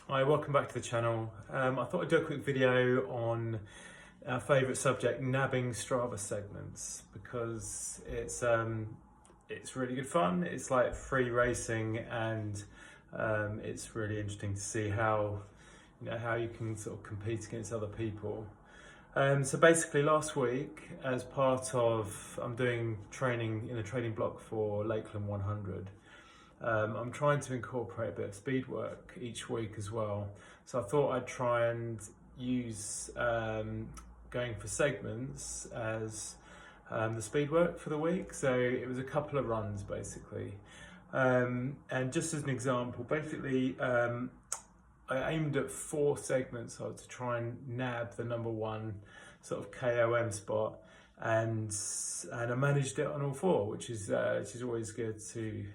Hi, welcome back to the channel. I thought I'd do a quick video on our favourite subject, nabbing Strava segments, because it's really good fun. It's like free racing, and it's really interesting to see how you can sort of compete against other people. So basically, last week, as part of I'm doing training in a training block for Lakeland 100. I'm trying to incorporate a bit of speed work each week as well. So I thought I'd try and use going for segments as the speed work for the week. So it was a couple of runs basically. And just as an example, basically I aimed at 4 segments so to try and nab the number 1 sort of KOM spot, and I managed it on all 4, which is always good to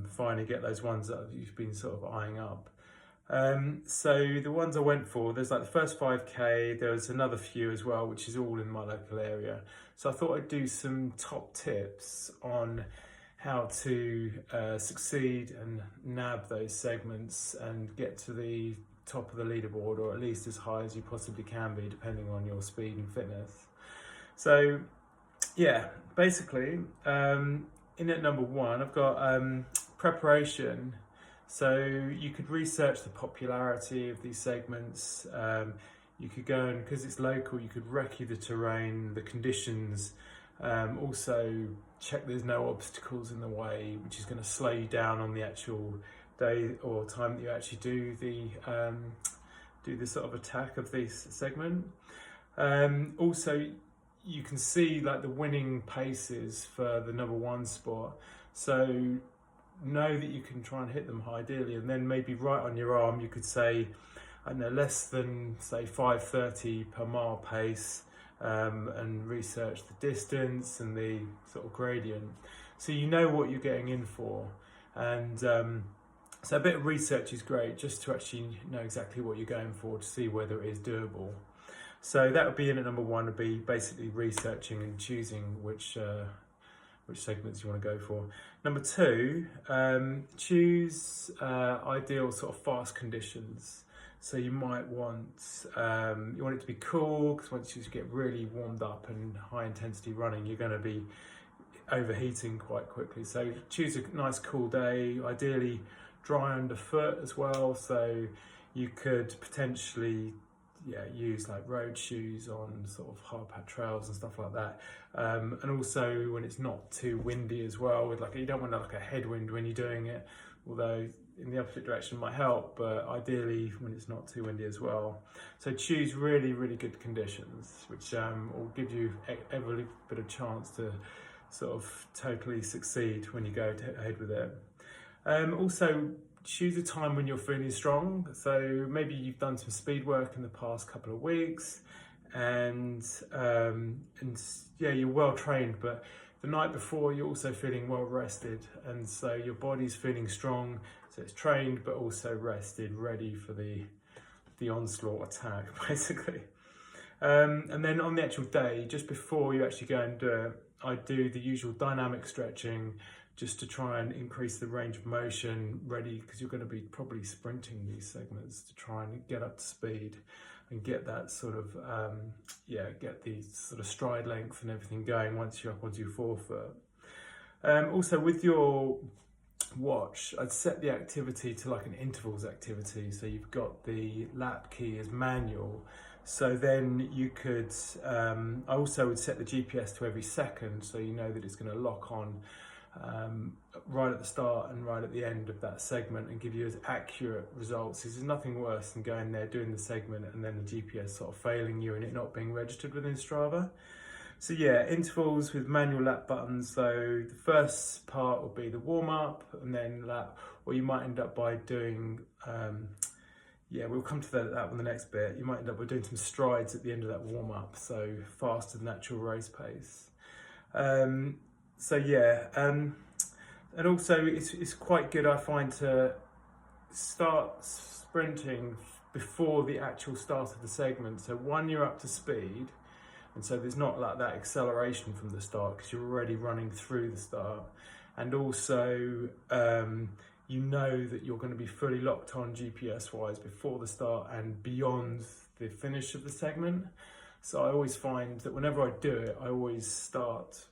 finally get those ones that you've been sort of eyeing up. So the ones I went for, there's like the first 5k, there was another few as well, which is all in my local area. So I thought I'd do some top tips on how to succeed and nab those segments and get to the top of the leaderboard, or at least as high as you possibly can be, depending on your speed and fitness. So yeah, basically, in at number 1, I've got preparation. So you could research the popularity of these segments. You could go, and because it's local, you could recce the terrain, the conditions. Also check there's no obstacles in the way, which is going to slow you down on the actual day or time that you actually do the sort of attack of this segment. Also, you can see like the winning paces for the number 1 spot, so know that you can try and hit them ideally, and then maybe right on your arm you could say, I don't know, less than say 5:30 per mile pace, and research the distance and the sort of gradient, so you know what you're getting in for. And so a bit of research is great, just to actually know exactly what you're going for, to see whether it is doable. So that would be in at number 1, would be basically researching and choosing which segments you want to go for. Number 2, choose ideal sort of fast conditions. So you might want it to be cool, because once you get really warmed up and high intensity running, you're going to be overheating quite quickly. So choose a nice cool day, ideally dry underfoot as well. So you could potentially use like road shoes on sort of hard packed trails and stuff like that, and also when it's not too windy as well, with like, you don't want like a headwind when you're doing it, although in the opposite direction might help, but ideally when it's not too windy as well. So choose really good conditions, which will give you every bit of chance to sort of totally succeed when you go ahead with it. Also, choose a time when you're feeling strong. So maybe you've done some speed work in the past couple of weeks, and you're well trained, but the night before you're also feeling well rested, and so your body's feeling strong, so it's trained but also rested, ready for the onslaught attack basically. And then on the actual day, just before you actually go and do it, I do the usual dynamic stretching, just to try and increase the range of motion, ready, because you're going to be probably sprinting these segments, to try and get up to speed and get that sort of get the sort of stride length and everything going once you're up onto your forefoot. Also, with your watch, I'd set the activity to like an intervals activity, so you've got the lap key as manual. So then you could I also would set the GPS to every second, so you know that it's going to lock on right at the start and right at the end of that segment, and give you as accurate results. There's nothing worse than going there, doing the segment, and then the GPS sort of failing you and it not being registered within Strava. So yeah, intervals with manual lap buttons. So the first part will be the warm up, and then lap, or you might end up by doing we'll come to that on the next bit. You might end up by doing some strides at the end of that warm up, so faster than actual race pace. And also it's quite good, I find, to start sprinting before the actual start of the segment. So one, you're up to speed, and so there's not like that acceleration from the start, because you're already running through the start. And also you know that you're going to be fully locked on GPS wise before the start and beyond the finish of the segment. So I always find that whenever I do it, I always start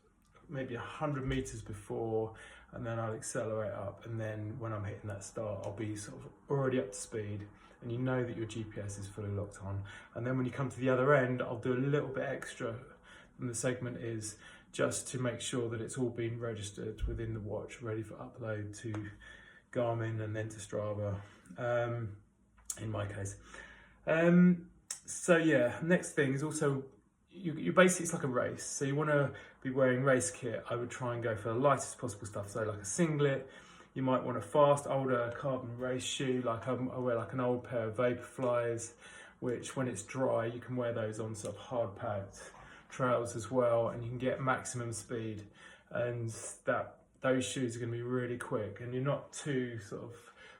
maybe 100 meters before, and then I'll accelerate up, and then when I'm hitting that start, I'll be sort of already up to speed, and you know that your GPS is fully locked on. And then when you come to the other end, I'll do a little bit extra than the segment is, just to make sure that it's all been registered within the watch, ready for upload to Garmin and then to Strava, in my case. So yeah, next thing is also, you basically, it's like a race. So you want to be wearing race kit. I would try and go for the lightest possible stuff. So like a singlet, you might want a fast, older carbon race shoe. Like I wear like an old pair of Vaporflies, which when it's dry, you can wear those on sort of hard packed trails as well, and you can get maximum speed. And those shoes are going to be really quick, and you're not too sort of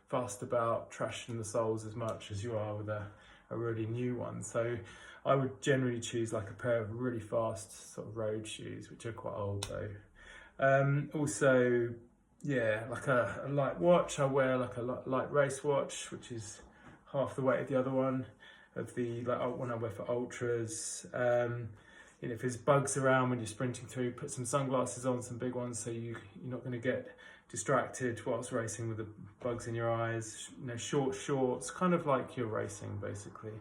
fussed about trashing the soles as much as you are with a really new one. So I would generally choose like a pair of really fast sort of road shoes, which are quite old though. Also, yeah, like a light watch. I wear like a light race watch, which is half the weight of the other one, of the like one I wear for ultras. You know, if there's bugs around when you're sprinting through, put some sunglasses on, some big ones, so you're not going to get distracted whilst racing with the bugs in your eyes. You know, short shorts, kind of like you're racing basically.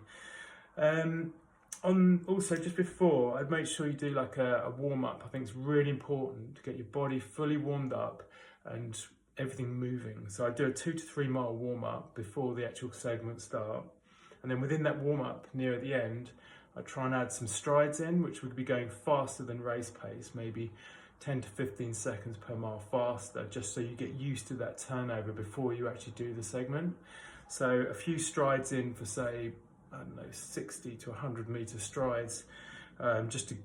Also just before, I'd make sure you do like a warm up. I think it's really important to get your body fully warmed up and everything moving. So I do a 2 to 3 mile warm up before the actual segment start, and then within that warm up near the end, I try and add some strides in, which would be going faster than race pace, maybe 10 to 15 seconds per mile faster, just so you get used to that turnover before you actually do the segment. So a few strides in for, say, I don't know, 60 to 100 meter strides, just to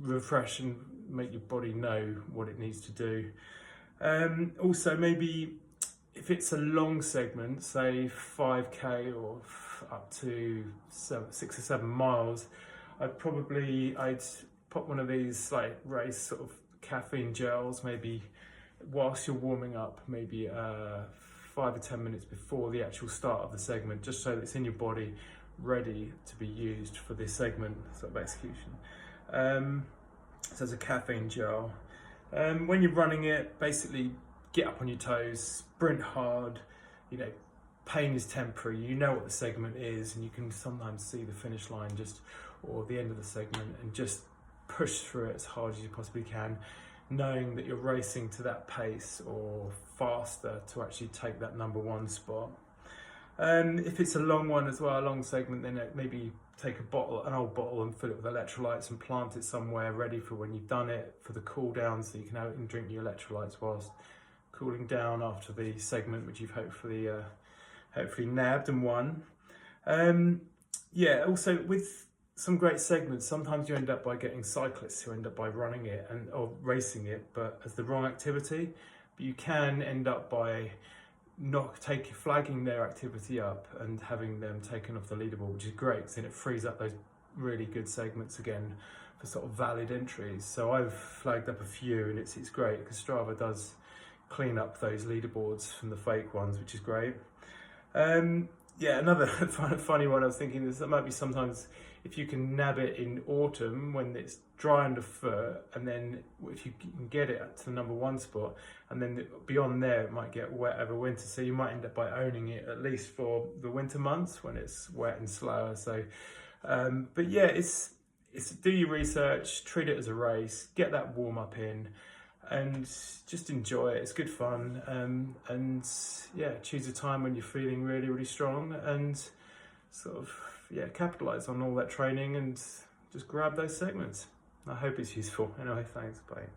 refresh and make your body know what it needs to do. Also, maybe if it's a long segment, say 5k or up to 6 or 7 miles, I'd put one of these like race sort of caffeine gels, maybe whilst you're warming up, maybe 5 or 10 minutes before the actual start of the segment, just so that it's in your body, ready to be used for this segment sort of execution. So it's a caffeine gel. When you're running it, basically get up on your toes, sprint hard. You know, pain is temporary. You know what the segment is, and you can sometimes see the finish line or the end of the segment, and just push through it as hard as you possibly can, knowing that you're racing to that pace or faster to actually take that #1 spot. If it's a long one as well, a long segment, then maybe take an old bottle and fill it with electrolytes and plant it somewhere ready for when you've done it, for the cool down, so you can out and drink your electrolytes whilst cooling down after the segment, which you've hopefully nabbed and won. Yeah, also with some great segments, sometimes you end up by getting cyclists who end up by running it or racing it, but as the wrong activity. But you can end up by flagging their activity up and having them taken off the leaderboard, which is great, because then it frees up those really good segments again for sort of valid entries. So I've flagged up a few, and it's great because Strava does clean up those leaderboards from the fake ones, which is great. Yeah, another funny one I was thinking is that might be sometimes if you can nab it in autumn when it's dry underfoot, and then if you can get it to the #1 spot, and then beyond there it might get wet over winter, so you might end up by owning it at least for the winter months when it's wet and slower. So but yeah, it's do your research, treat it as a race, get that warm up in, and just enjoy it. It's good fun, and yeah, choose a time when you're feeling really, really strong, and sort of capitalize on all that training and just grab those segments. I hope it's useful. Anyway, thanks, bye.